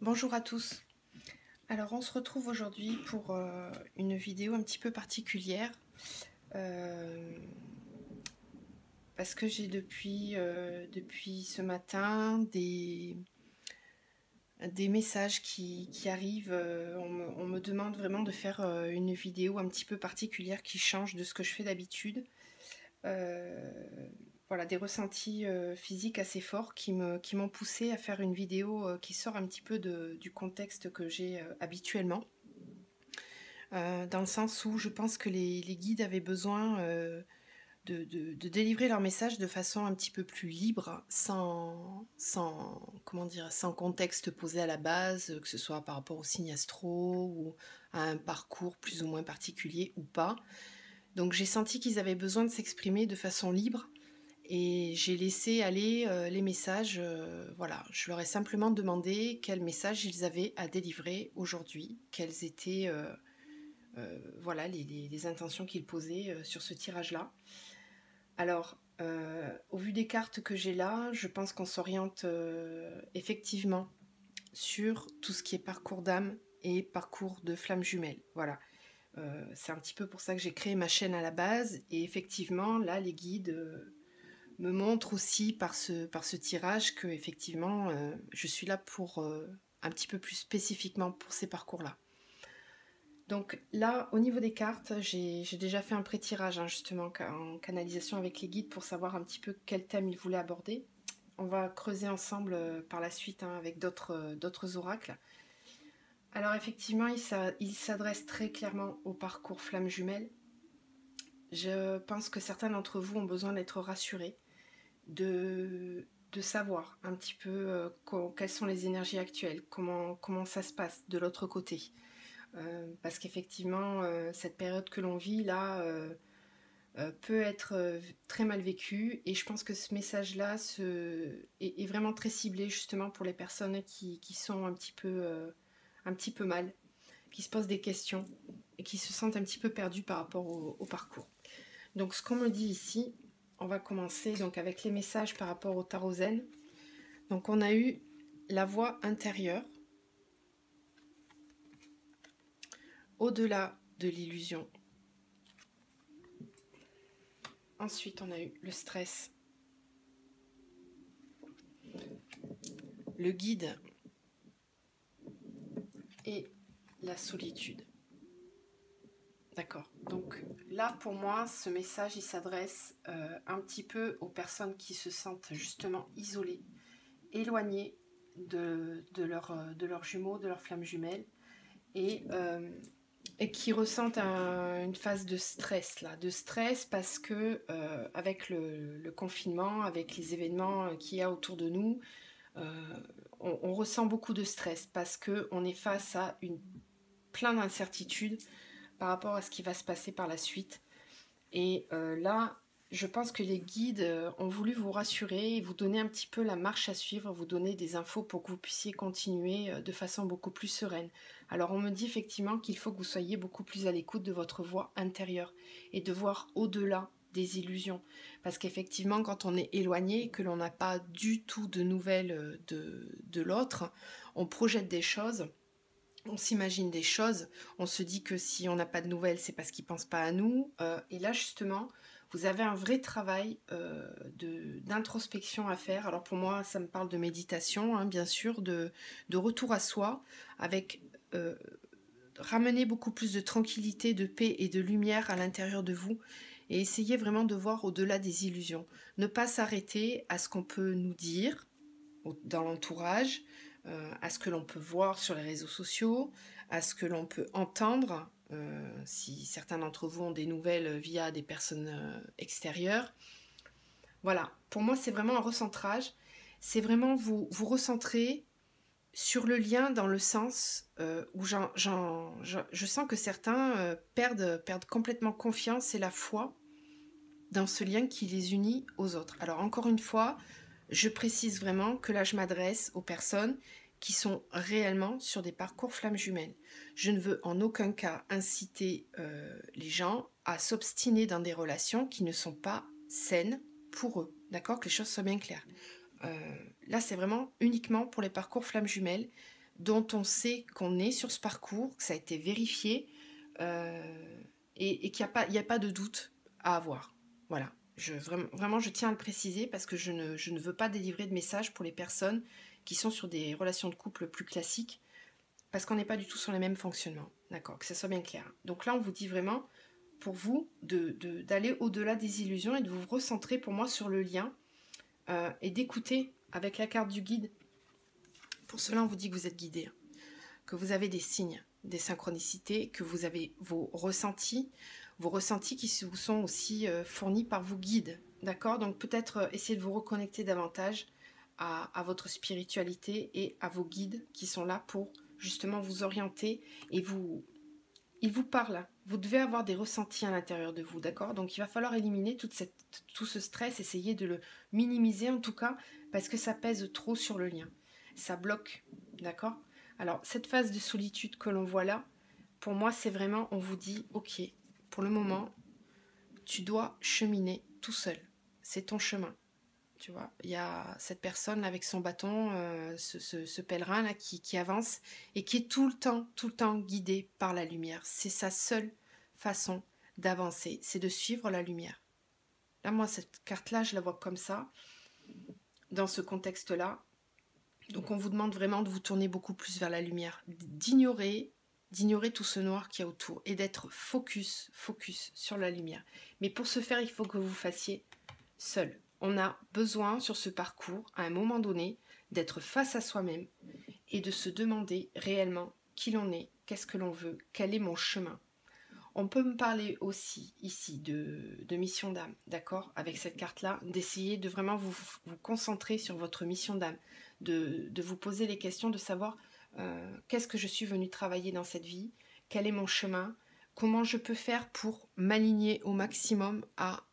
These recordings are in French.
Bonjour à tous. Alors on se retrouve aujourd'hui pour une vidéo un petit peu particulière parce que j'ai depuis ce matin des messages qui arrivent. On me demande vraiment de faire une vidéo un petit peu particulière qui change de ce que je fais d'habitude. Voilà, des ressentis physiques assez forts qui m'ont poussé à faire une vidéo qui sort un petit peu du contexte que j'ai habituellement. Dans le sens où je pense que les guides avaient besoin de délivrer leur message de façon un petit peu plus libre, comment dire, sans contexte posé à la base, que ce soit par rapport au signe astro ou à un parcours plus ou moins particulier ou pas. Donc j'ai senti qu'ils avaient besoin de s'exprimer de façon libre et j'ai laissé aller les messages. Voilà, je leur ai simplement demandé quel message ils avaient à délivrer aujourd'hui, quelles étaient voilà les intentions qu'ils posaient sur ce tirage-là. Alors, au vu des cartes que j'ai là, je pense qu'on s'oriente effectivement sur tout ce qui est parcours d'âme et parcours de flammes jumelles. Voilà. C'est un petit peu pour ça que j'ai créé ma chaîne à la base. Et effectivement, là, les guides me montrent aussi par ce tirage que effectivement, je suis là pour un petit peu plus spécifiquement pour ces parcours-là. Donc là, au niveau des cartes, j'ai déjà fait un pré-tirage justement en canalisation avec les guides pour savoir un petit peu quel thème ils voulaient aborder. On va creuser ensemble par la suite avec d'autres oracles. Alors effectivement, il s'adresse très clairement au parcours flamme jumelle. Je pense que certains d'entre vous ont besoin d'être rassurés, de savoir un petit peu quelles sont les énergies actuelles, comment ça se passe de l'autre côté. Parce qu'effectivement, cette période que l'on vit là peut être très mal vécue, et je pense que ce message-là est vraiment très ciblé justement pour les personnes qui sont un petit peu mal, qui se posent des questions et qui se sentent un petit peu perdues par rapport au parcours. Donc ce qu'on me dit ici, on va commencer donc avec les messages par rapport au tarot zen. Donc on a eu la voix intérieure, au-delà de l'illusion. Ensuite, on a eu le stress, le guide et la solitude. D'accord. Donc là, pour moi, ce message, il s'adresse un petit peu aux personnes qui se sentent justement isolées, éloignées de leurs jumeaux, de leurs flammes jumelles, et qui ressentent une phase de stress là, parce que avec le confinement, avec les événements qu'il y a autour de nous, on ressent beaucoup de stress parce que on est face à plein d'incertitudes par rapport à ce qui va se passer par la suite. Et là, je pense que les guides ont voulu vous rassurer et vous donner un petit peu la marche à suivre, vous donner des infos pour que vous puissiez continuer de façon beaucoup plus sereine. Alors on me dit effectivement qu'il faut que vous soyez beaucoup plus à l'écoute de votre voix intérieure et de voir au-delà des illusions. Parce qu'effectivement, quand on est éloigné et que l'on n'a pas du tout de nouvelles de l'autre, on projette des choses. On s'imagine des choses, on se dit que si on n'a pas de nouvelles, c'est parce qu'ils ne pensent pas à nous. Et là, justement, vous avez un vrai travail d'introspection à faire. Alors pour moi, ça me parle de méditation, bien sûr, de retour à soi, avec ramener beaucoup plus de tranquillité, de paix et de lumière à l'intérieur de vous, et essayer vraiment de voir au-delà des illusions. Ne pas s'arrêter à ce qu'on peut nous dire dans l'entourage, à ce que l'on peut voir sur les réseaux sociaux, à ce que l'on peut entendre, si certains d'entre vous ont des nouvelles via des personnes extérieures. Voilà, pour moi c'est vraiment un recentrage, c'est vraiment vous recentrer sur le lien dans le sens où je sens que certains perdent complètement confiance et la foi dans ce lien qui les unit aux autres. Alors encore une fois, je précise vraiment que là je m'adresse aux personnes qui sont réellement sur des parcours flammes jumelles. Je ne veux en aucun cas inciter les gens à s'obstiner dans des relations qui ne sont pas saines pour eux. D'accord ? Que les choses soient bien claires. Là c'est vraiment uniquement pour les parcours flammes jumelles. dont on sait qu'on est sur ce parcours, que ça a été vérifié et qu'il n'y a pas de doute à avoir. Voilà. Vraiment, je tiens à le préciser parce que je ne veux pas délivrer de messages pour les personnes qui sont sur des relations de couple plus classiques parce qu'on n'est pas du tout sur les mêmes fonctionnements. D'accord, que ça soit bien clair. Donc là, on vous dit vraiment, pour vous, d'aller au-delà des illusions et de vous recentrer pour moi sur le lien et d'écouter avec la carte du guide. Pour cela, on vous dit que vous êtes guidé, que vous avez des signes, des synchronicités, que vous avez vos ressentis qui vous sont aussi fournis par vos guides. D'accord? Donc peut-être essayer de vous reconnecter davantage à votre spiritualité et à vos guides qui sont là pour justement vous orienter et ils vous parlent. Vous devez avoir des ressentis à l'intérieur de vous, d'accord? Donc il va falloir éliminer tout ce stress, essayer de le minimiser en tout cas, parce que ça pèse trop sur le lien. Ça bloque, d'accord? Alors cette phase de solitude que l'on voit là, pour moi c'est vraiment, on vous dit, ok, pour le moment, tu dois cheminer tout seul. C'est ton chemin. Tu vois, il y a cette personne avec son bâton, ce pèlerin là qui avance et qui est tout le temps guidé par la lumière. C'est sa seule façon d'avancer, c'est de suivre la lumière. Là, moi, cette carte-là, je la vois comme ça, dans ce contexte-là. Donc, on vous demande vraiment de vous tourner beaucoup plus vers la lumière, d'ignorer tout ce noir qu'il y a autour et d'être focus sur la lumière. Mais pour ce faire, il faut que vous fassiez seul. On a besoin sur ce parcours, à un moment donné, d'être face à soi-même et de se demander réellement qui l'on est, qu'est-ce que l'on veut, quel est mon chemin. On peut me parler aussi ici de mission d'âme, d'accord? Avec cette carte-là, d'essayer de vraiment vous concentrer sur votre mission d'âme, de vous poser les questions, de savoir qu'est-ce que je suis venue travailler dans cette vie, quel est mon chemin, comment je peux faire pour m'aligner au maximum à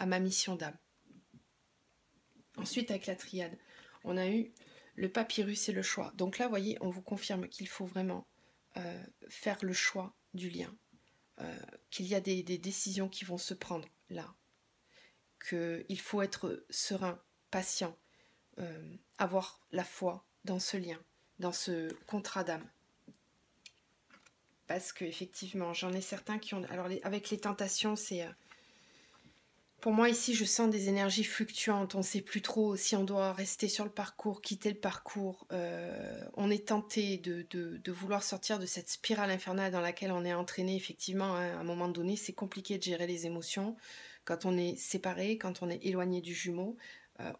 ma mission d'âme. Ensuite, avec la triade, on a eu le papyrus et le choix. Donc là, vous voyez, on vous confirme qu'il faut vraiment faire le choix du lien, qu'il y a des décisions qui vont se prendre là, qu'il faut être serein, patient, avoir la foi dans ce lien, dans ce contrat d'âme. Parce qu'effectivement, j'en ai certains qui ont... Alors, avec les tentations, c'est... Pour moi, ici, je sens des énergies fluctuantes. On ne sait plus trop si on doit rester sur le parcours, quitter le parcours. On est tenté de vouloir sortir de cette spirale infernale dans laquelle on est entraîné. Effectivement, hein, à un moment donné, c'est compliqué de gérer les émotions. Quand on est séparé, quand on est éloigné du jumeau,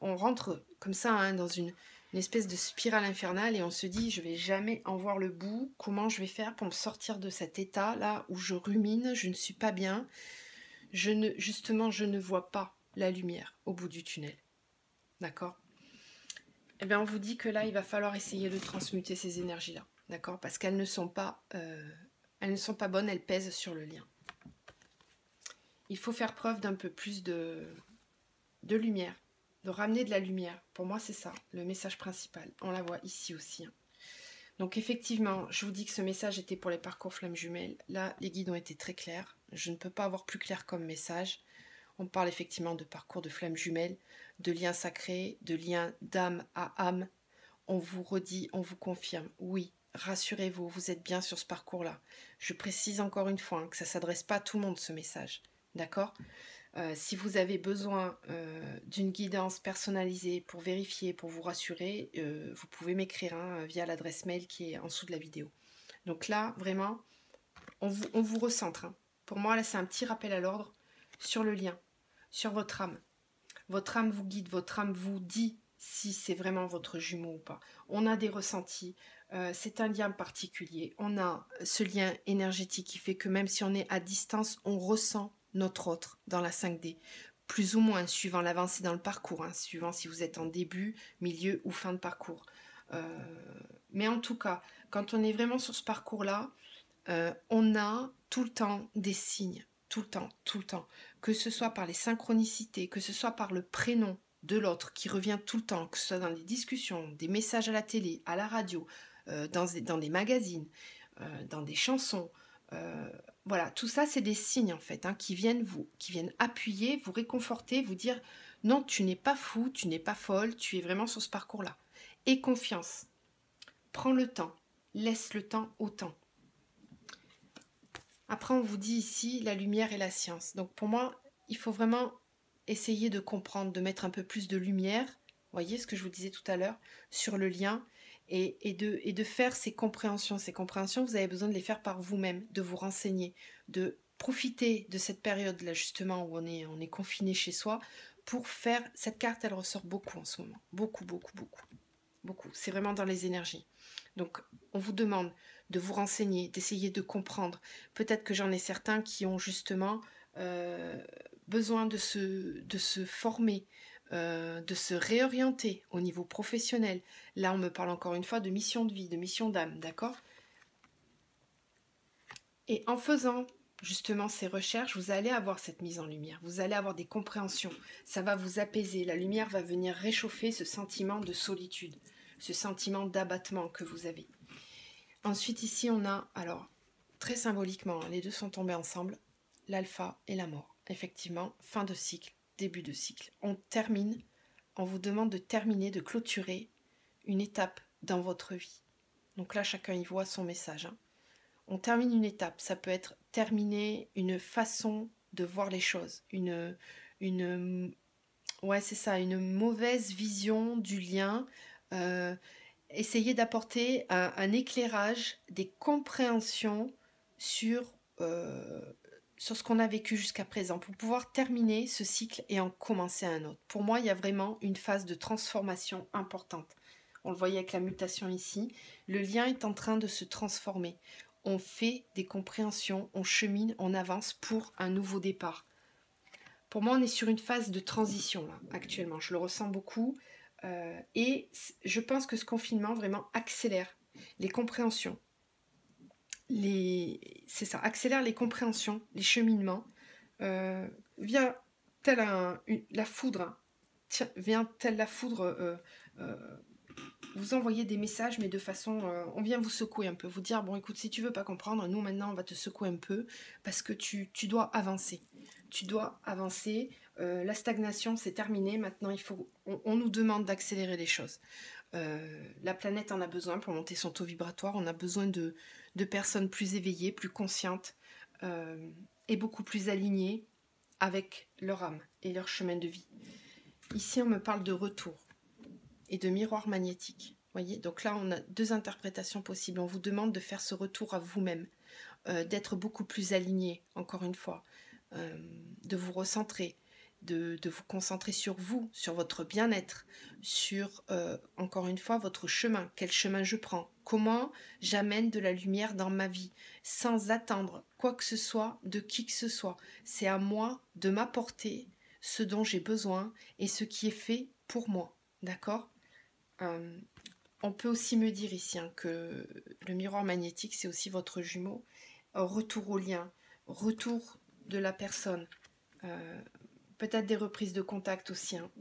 on rentre comme ça hein, dans une espèce de spirale infernale et on se dit, je vais jamais en voir le bout. Comment je vais faire pour me sortir de cet état-là où je rumine, je ne suis pas bien. Je ne vois pas la lumière au bout du tunnel. D'accord? Eh bien, on vous dit que là, il va falloir essayer de transmuter ces énergies-là. D'accord? Parce qu'elles ne sont pas bonnes, elles pèsent sur le lien. Il faut faire preuve d'un peu plus de lumière, de ramener de la lumière. Pour moi, c'est ça, le message principal. On la voit ici aussi. Hein. Donc effectivement, je vous dis que ce message était pour les parcours flammes jumelles. Là, les guides ont été très clairs. Je ne peux pas avoir plus clair comme message. On parle effectivement de parcours de flammes jumelles, de liens sacrés, de liens d'âme à âme. On vous redit, on vous confirme. Oui, rassurez-vous, vous êtes bien sur ce parcours-là. Je précise encore une fois hein, que ça ne s'adresse pas à tout le monde ce message. D'accord ? Si vous avez besoin d'une guidance personnalisée pour vérifier, pour vous rassurer, vous pouvez m'écrire hein, via l'adresse mail qui est en dessous de la vidéo. Donc là, vraiment, on vous recentre. Hein. Pour moi, là, c'est un petit rappel à l'ordre sur le lien, sur votre âme. Votre âme vous guide, votre âme vous dit si c'est vraiment votre jumeau ou pas. On a des ressentis, c'est un lien particulier. On a ce lien énergétique qui fait que même si on est à distance, on ressent notre autre dans la 5D, plus ou moins suivant l'avancée dans le parcours, hein, suivant si vous êtes en début, milieu ou fin de parcours. Mais en tout cas, quand on est vraiment sur ce parcours-là, on a tout le temps des signes, tout le temps, que ce soit par les synchronicités, que ce soit par le prénom de l'autre qui revient tout le temps, que ce soit dans des discussions, des messages à la télé, à la radio, dans des magazines, dans des chansons, voilà, tout ça c'est des signes en fait, hein, qui viennent appuyer, vous réconforter, vous dire non, tu n'es pas fou, tu n'es pas folle, tu es vraiment sur ce parcours-là. Et confiance. Prends le temps, laisse le temps au temps. Après, on vous dit ici la lumière et la science. Donc pour moi, il faut vraiment essayer de comprendre, de mettre un peu plus de lumière, vous voyez ce que je vous disais tout à l'heure, sur le lien et de faire ces compréhensions. Ces compréhensions, vous avez besoin de les faire par vous-même, de vous renseigner, de profiter de cette période-là justement où on est confiné chez soi pour faire... Cette carte, elle ressort beaucoup en ce moment. Beaucoup, beaucoup, beaucoup. Beaucoup. C'est vraiment dans les énergies. Donc, on vous demande de vous renseigner, d'essayer de comprendre. Peut-être que j'en ai certains qui ont justement besoin de se former, de se réorienter au niveau professionnel. Là, on me parle encore une fois de mission de vie, de mission d'âme, d'accord? Et en faisant justement ces recherches, vous allez avoir cette mise en lumière, vous allez avoir des compréhensions, ça va vous apaiser, la lumière va venir réchauffer ce sentiment de solitude, ce sentiment d'abattement que vous avez. Ensuite ici on a, alors très symboliquement, les deux sont tombés ensemble, l'alpha et la mort. Effectivement, fin de cycle, début de cycle. On termine, on vous demande de terminer, de clôturer une étape dans votre vie. Donc là chacun y voit son message, hein. On termine une étape, ça peut être terminer une façon de voir les choses, ouais c'est ça, une mauvaise vision du lien, essayer d'apporter un éclairage, des compréhensions sur ce qu'on a vécu jusqu'à présent, pour pouvoir terminer ce cycle et en commencer un autre. Pour moi, il y a vraiment une phase de transformation importante. On le voyait avec la mutation ici, le lien est en train de se transformer. On fait des compréhensions, on chemine, on avance pour un nouveau départ. Pour moi, on est sur une phase de transition là, actuellement. Je le ressens beaucoup. Et je pense que ce confinement vraiment accélère les compréhensions. C'est ça, accélère les compréhensions, les cheminements. Vient telle la foudre, hein. Tiens, vient telle la foudre vous envoyer des messages, mais de façon... on vient vous secouer un peu, vous dire, bon écoute, si tu veux pas comprendre, nous maintenant on va te secouer un peu, parce que tu dois avancer. Tu dois avancer, la stagnation c'est terminé, maintenant on nous demande d'accélérer les choses. La planète en a besoin pour monter son taux vibratoire, on a besoin de personnes plus éveillées, plus conscientes, et beaucoup plus alignées avec leur âme et leur chemin de vie. Ici on me parle de retour et de miroir magnétique. Voyez, donc là, on a deux interprétations possibles. On vous demande de faire ce retour à vous-même, d'être beaucoup plus aligné, encore une fois, de vous recentrer, de vous concentrer sur vous, sur votre bien-être, sur, encore une fois, votre chemin. Quel chemin je prends? Comment j'amène de la lumière dans ma vie, sans attendre quoi que ce soit de qui que ce soit. C'est à moi de m'apporter ce dont j'ai besoin et ce qui est fait pour moi. D'accord? On peut aussi me dire ici hein, que le miroir magnétique, c'est aussi votre jumeau. Retour au lien, retour de la personne. Peut-être des reprises de contact aussi. Hein.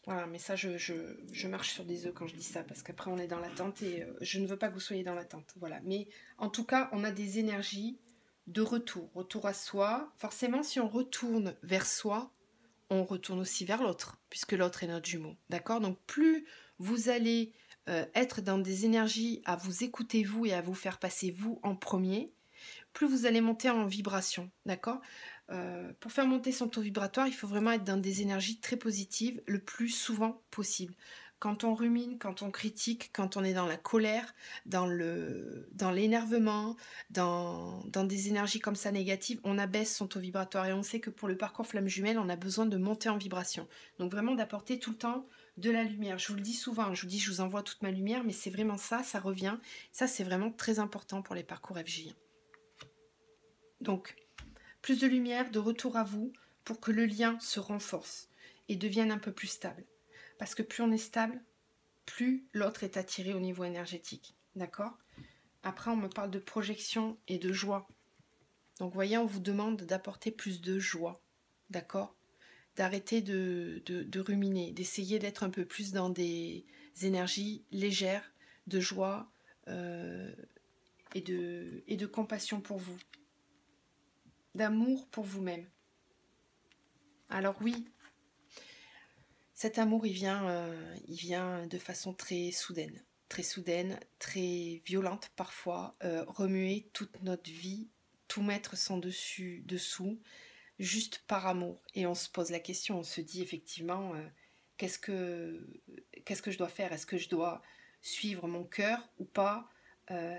Voilà, mais ça, je marche sur des œufs quand je dis ça, parce qu'après, on est dans l'attente et je ne veux pas que vous soyez dans l'attente. Voilà. Mais en tout cas, on a des énergies de retour à soi. Forcément, si on retourne vers soi, on retourne aussi vers l'autre, puisque l'autre est notre jumeau. D'accord? Donc, plus vous allez être dans des énergies à vous écouter vous et à vous faire passer vous en premier, plus vous allez monter en vibration. D'accord? Pour faire monter son taux vibratoire, il faut vraiment être dans des énergies très positives le plus souvent possible. Quand on rumine, quand on critique, quand on est dans la colère, dans l'énervement, dans des énergies comme ça négatives, on abaisse son taux vibratoire. Et on sait que pour le parcours flamme jumelle, on a besoin de monter en vibration. Donc vraiment d'apporter tout le temps de la lumière. Je vous le dis souvent, je vous dis je vous envoie toute ma lumière, mais c'est vraiment ça, ça revient. Ça, c'est vraiment très important pour les parcours FJ. Donc, plus de lumière, de retour à vous, pour que le lien se renforce et devienne un peu plus stable. Parce que plus on est stable, plus l'autre est attiré au niveau énergétique. D'accord? Après, on me parle de projection et de joie. Donc, vous voyez, on vous demande d'apporter plus de joie. D'accord? D'arrêter de ruminer, d'essayer d'être un peu plus dans des énergies légères, de joie et de compassion pour vous. D'amour pour vous-même. Alors oui, cet amour, il vient de façon très soudaine. très soudaine, très violente parfois, remuer toute notre vie, tout mettre sans dessus, dessous, juste par amour. Et on se pose la question, on se dit effectivement, qu'est-ce que je dois faire? Est-ce que je dois suivre mon cœur ou pas?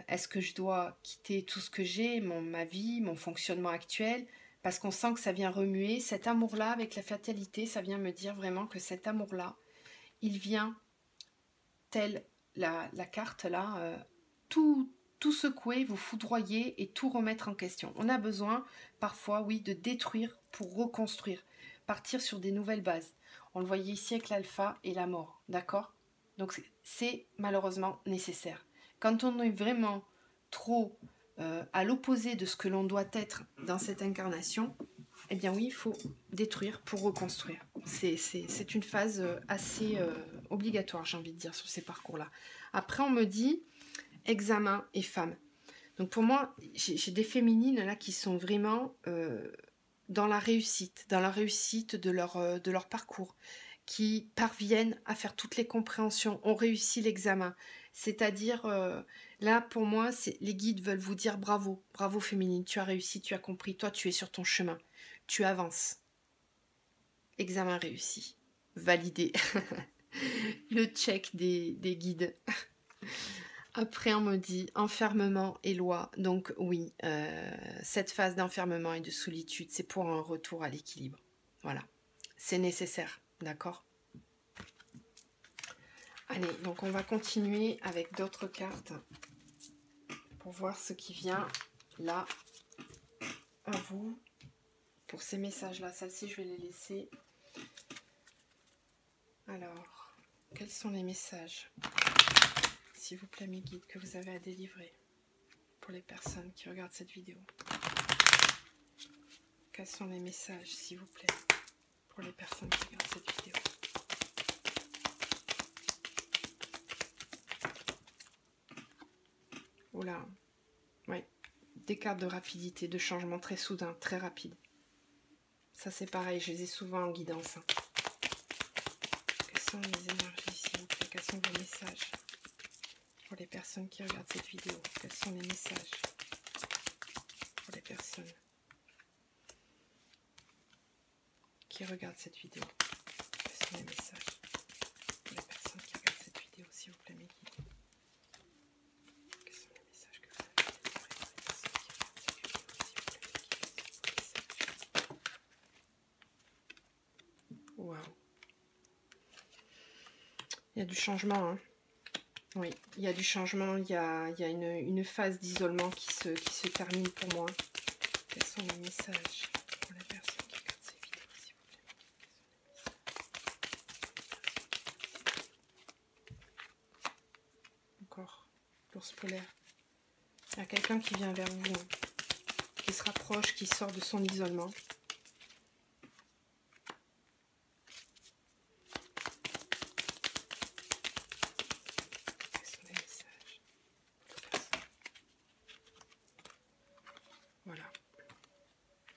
Est-ce que je dois quitter tout ce que j'ai, ma vie, mon fonctionnement actuel? Parce qu'on sent que ça vient remuer. Cet amour-là, avec la fatalité, ça vient me dire vraiment que cet amour-là, il vient tel la carte là, tout secouer, vous foudroyer et tout remettre en question. On a besoin parfois, oui, de détruire pour reconstruire, partir sur des nouvelles bases. On le voyait ici avec l'alpha et la mort, d'accord? Donc c'est malheureusement nécessaire. Quand on est vraiment trop à l'opposé de ce que l'on doit être dans cette incarnation, eh bien oui, il faut détruire pour reconstruire. C'est une phase assez obligatoire, j'ai envie de dire, sur ces parcours-là. Après, on me dit examen et femme. Donc pour moi, j'ai des féminines là qui sont vraiment dans la réussite de leur parcours, qui parviennent à faire toutes les compréhensions, ont réussi l'examen. C'est-à-dire, là pour moi, les guides veulent vous dire bravo, bravo féminine, tu as réussi, tu as compris, toi tu es sur ton chemin, tu avances. Examen réussi, validé. Le check des guides. Après, on me dit enfermement et loi. Donc oui, cette phase d'enfermement et de solitude, c'est pour un retour à l'équilibre. Voilà, c'est nécessaire, d'accord? Allez, donc on va continuer avec d'autres cartes pour voir ce qui vient là à vous pour ces messages-là. Celles-ci, je vais les laisser. Alors, quels sont les messages, s'il vous plaît, mes guides, que vous avez à délivrer pour les personnes qui regardent cette vidéo? Quels sont les messages, s'il vous plaît, pour les personnes qui regardent cette vidéo? Oula, oui, des cartes de rapidité, de changement très soudain, très rapide. Ça c'est pareil, je les ai souvent en guidance. Quelles sont les énergies, s'il vous plaît? Quels sont vos messages pour les personnes qui regardent cette vidéo? Quels sont les messages pour les personnes qui regardent cette vidéo? Quels sont les messages pour les personnes qui regardent cette vidéo, s'il vous plaît, mes guides? Quels sont les messages que vous avez à délivrer pour les personnes qui regardent cette vidéo, s'il vous plaît, mes guides? Waouh! Il y a du changement, hein. Oui, il y a du changement, il y a une phase d'isolement qui se termine pour moi. Quels sont les messages pour les personnes qui regardent ces vidéos, s'il vous plaît? Encore, l'ours polaire. Il y a quelqu'un qui vient vers vous, hein, qui se rapproche, qui sort de son isolement. Voilà.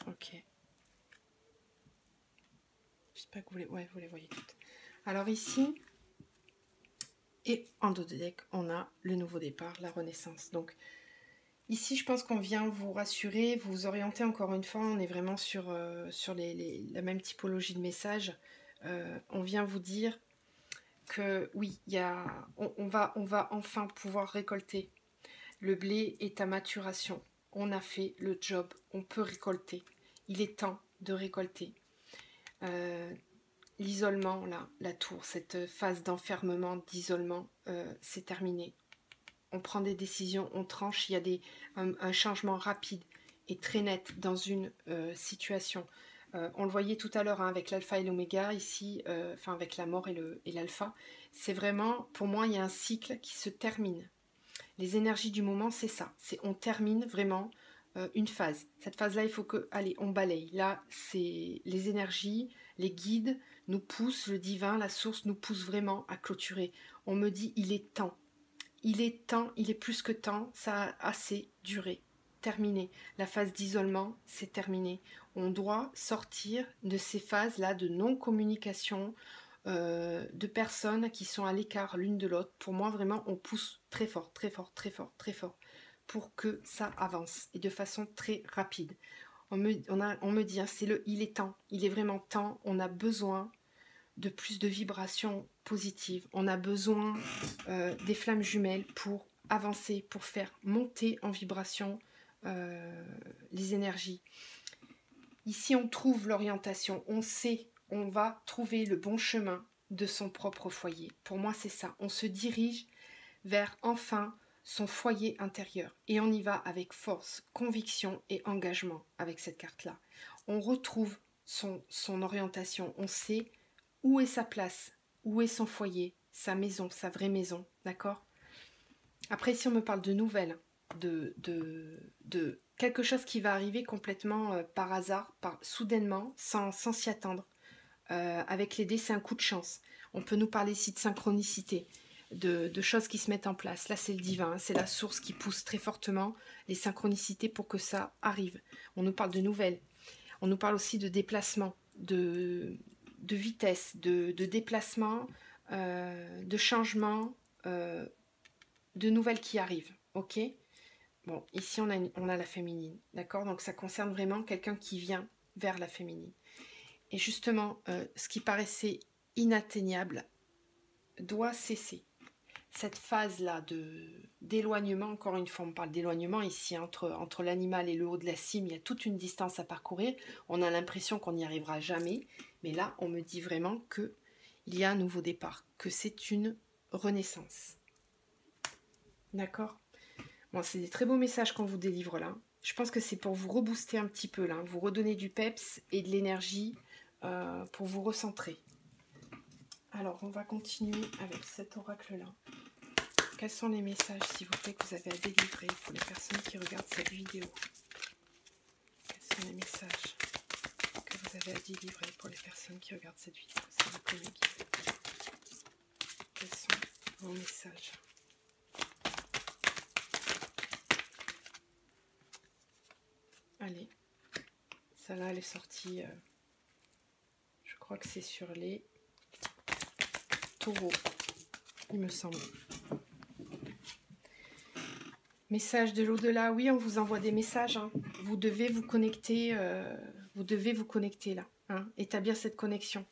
Ok. J'espère que vous les voyez toutes. Alors ici, et en dos de deck, on a le nouveau départ, la renaissance. Donc ici, je pense qu'on vient vous rassurer, vous orienter encore une fois. On est vraiment sur la même typologie de message. On vient vous dire que oui, on va enfin pouvoir récolter. Le blé est à maturation. On a fait le job, on peut récolter. Il est temps de récolter. L'isolement, là, la tour, cette phase d'enfermement, d'isolement, c'est terminé. On prend des décisions, on tranche, il y a un changement rapide et très net dans une situation. On le voyait tout à l'heure, hein, avec l'alpha et l'oméga, ici, enfin avec la mort et l'alpha. C'est vraiment, pour moi, il y a un cycle qui se termine. Les énergies du moment, c'est ça. On termine vraiment une phase. Cette phase-là, il faut que, allez, on balaye. Là, c'est les énergies, les guides nous poussent, le divin, la source nous pousse vraiment à clôturer. On me dit, il est temps. Il est temps, il est plus que temps. Ça a assez duré. Terminé. La phase d'isolement, c'est terminé. On doit sortir de ces phases-là de non-communication, de personnes qui sont à l'écart l'une de l'autre. Pour moi, vraiment, on pousse très fort, très fort, très fort, très fort pour que ça avance et de façon très rapide. On me dit, hein, il est temps, il est vraiment temps, on a besoin de plus de vibrations positives, on a besoin des flammes jumelles pour avancer, pour faire monter en vibration les énergies. Ici, on trouve l'orientation, on sait, on va trouver le bon chemin de son propre foyer. Pour moi, c'est ça. On se dirige vers, enfin, son foyer intérieur. Et on y va avec force, conviction et engagement avec cette carte-là. On retrouve son orientation. On sait où est sa place, où est son foyer, sa maison, sa vraie maison. D'accord ? Après, si on me parle de nouvelles, de quelque chose qui va arriver complètement par hasard, soudainement, sans s'y attendre. Avec les dés, c'est un coup de chance. On peut nous parler ici de synchronicité, de choses qui se mettent en place. Là, c'est le divin, hein, c'est la source qui pousse très fortement les synchronicités pour que ça arrive. On nous parle de nouvelles. On nous parle aussi de déplacement, de vitesse, de déplacement, de changement, de nouvelles qui arrivent. Ok ? Bon, ici, on a la féminine, d'accord ? Donc, ça concerne vraiment quelqu'un qui vient vers la féminine. Et justement, ce qui paraissait inatteignable doit cesser. Cette phase-là d'éloignement, encore une fois, on parle d'éloignement ici, entre l'animal et le haut de la cime, il y a toute une distance à parcourir. On a l'impression qu'on n'y arrivera jamais. Mais là, on me dit vraiment qu'il y a un nouveau départ, que c'est une renaissance. D'accord ? Bon, c'est des très beaux messages qu'on vous délivre là. Je pense que c'est pour vous rebooster un petit peu là, vous redonner du peps et de l'énergie pour vous recentrer. Alors, on va continuer avec cet oracle-là. Quels sont les messages, s'il vous plaît, que vous avez à délivrer pour les personnes qui regardent cette vidéo? Quels sont les messages que vous avez à délivrer pour les personnes qui regardent cette vidéo, s'il vous plaît, mes guides? Quels sont vos messages? Allez, celle-là, elle est sortie, je crois que c'est sur les taureaux, il me semble. Message de l'au-delà, oui, on vous envoie des messages. Hein. Vous devez vous connecter là, hein, établir cette connexion.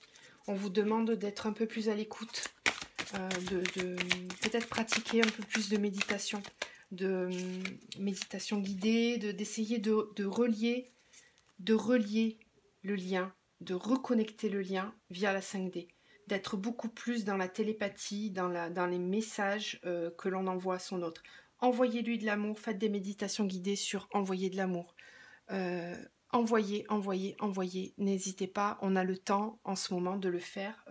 On vous demande d'être un peu plus à l'écoute, de peut-être pratiquer un peu plus de méditation guidée, d'essayer de relier le lien, de reconnecter le lien via la 5D, d'être beaucoup plus dans la télépathie, dans les messages que l'on envoie à son autre. Envoyez-lui de l'amour, faites des méditations guidées sur envoyer de l'amour. Envoyez, n'hésitez pas, on a le temps en ce moment de le faire.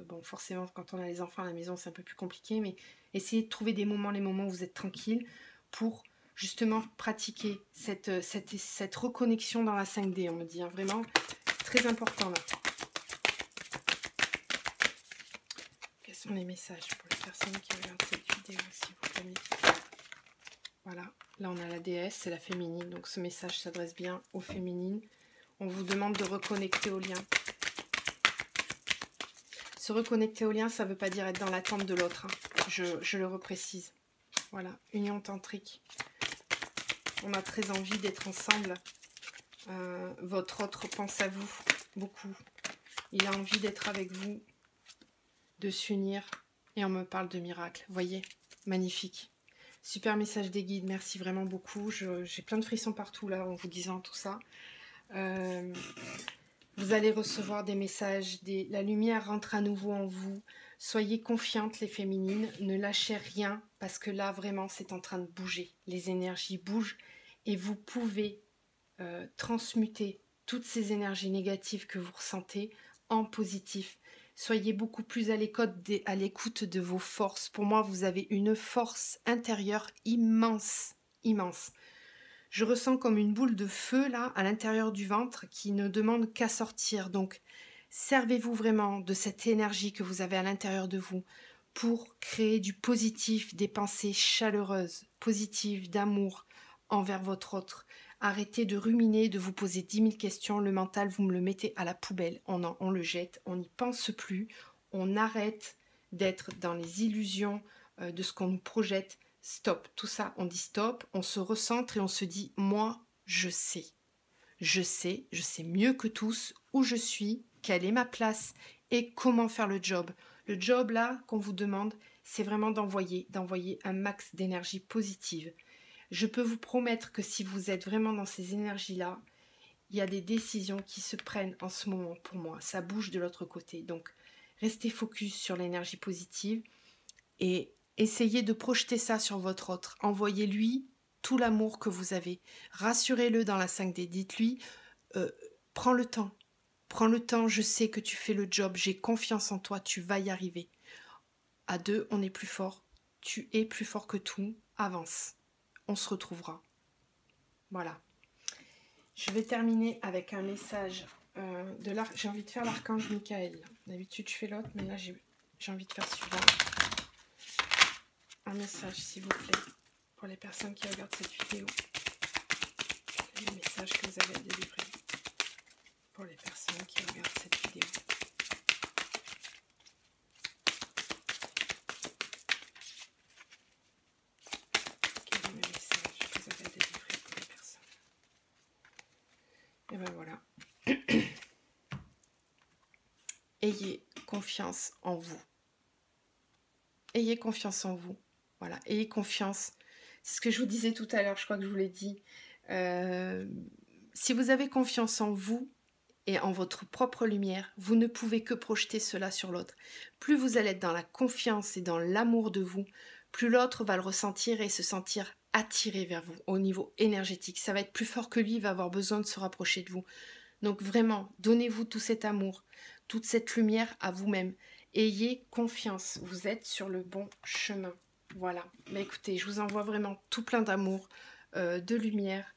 Bon, forcément, quand on a les enfants à la maison, c'est un peu plus compliqué, mais essayez de trouver les moments où vous êtes tranquille pour justement pratiquer cette reconnexion dans la 5D, on me dit, hein, vraiment très important là. Quels sont les messages pour les personnes qui regardent cette vidéo, s'il vous plaît? Voilà, là on a la déesse, c'est la féminine, donc ce message s'adresse bien aux féminines. On vous demande de reconnecter au lien. Se reconnecter au lien, ça ne veut pas dire être dans l'attente de l'autre, hein. Je le reprécise. Voilà, union tantrique. On a très envie d'être ensemble. Votre autre pense à vous beaucoup. Il a envie d'être avec vous, de s'unir. Et on me parle de miracle. Voyez, magnifique. Super message des guides, merci vraiment beaucoup. J'ai plein de frissons partout là en vous disant tout ça. Vous allez recevoir des messages, la lumière rentre à nouveau en vous. Soyez confiantes les féminines, ne lâchez rien parce que là vraiment c'est en train de bouger. Les énergies bougent et vous pouvez transmuter toutes ces énergies négatives que vous ressentez en positif. Soyez beaucoup plus à l'écoute de vos forces. Pour moi, vous avez une force intérieure immense, immense. Je ressens comme une boule de feu là à l'intérieur du ventre qui ne demande qu'à sortir. Donc, servez-vous vraiment de cette énergie que vous avez à l'intérieur de vous pour créer du positif, des pensées chaleureuses, positives, d'amour envers votre autre. Arrêtez de ruminer, de vous poser 10 000 questions. Le mental, vous me le mettez à la poubelle. On le jette, on n'y pense plus. on arrête d'être dans les illusions de ce qu'on nous projette. Stop, tout ça, on dit stop, on se recentre et on se dit, moi, je sais. Je sais mieux que tous où je suis, quelle est ma place et comment faire le job. Le job là qu'on vous demande, c'est vraiment d'envoyer un max d'énergie positive. Je peux vous promettre que si vous êtes vraiment dans ces énergies-là, il y a des décisions qui se prennent en ce moment pour moi. Ça bouge de l'autre côté. Donc, restez focus sur l'énergie positive et essayez de projeter ça sur votre autre. Envoyez-lui tout l'amour que vous avez. Rassurez-le dans la 5D. Dites-lui, prends le temps. Prends le temps, je sais que tu fais le job. J'ai confiance en toi, tu vas y arriver. À deux, on est plus fort. Tu es plus fort que tout. Avance. On se retrouvera. Voilà. Je vais terminer avec un message de l'arc. J'ai envie de faire l'archange Michael. D'habitude, je fais l'autre, mais là, j'ai envie de faire celui-là. Un message, s'il vous plaît, pour les personnes qui regardent cette vidéo. Le message que vous avez à délivrer pour les personnes qui regardent cette vidéo. Quel est le message que vous avez à délivrer pour les personnes? Et ben voilà. Ayez confiance en vous. Ayez confiance en vous. Voilà, ayez confiance. C'est ce que je vous disais tout à l'heure, je crois que je vous l'ai dit. Si vous avez confiance en vous et en votre propre lumière, vous ne pouvez que projeter cela sur l'autre. Plus vous allez être dans la confiance et dans l'amour de vous, plus l'autre va le ressentir et se sentir attiré vers vous au niveau énergétique. Ça va être plus fort que lui, il va avoir besoin de se rapprocher de vous. Donc vraiment, donnez-vous tout cet amour, toute cette lumière à vous-même. Ayez confiance, vous êtes sur le bon chemin. Voilà, mais écoutez, je vous envoie vraiment tout plein d'amour, de lumière.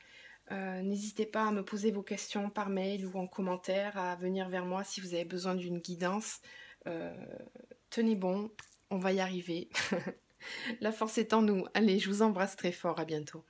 N'hésitez pas à me poser vos questions par mail ou en commentaire, à venir vers moi si vous avez besoin d'une guidance. Tenez bon, on va y arriver. La force est en nous. Allez, je vous embrasse très fort, à bientôt.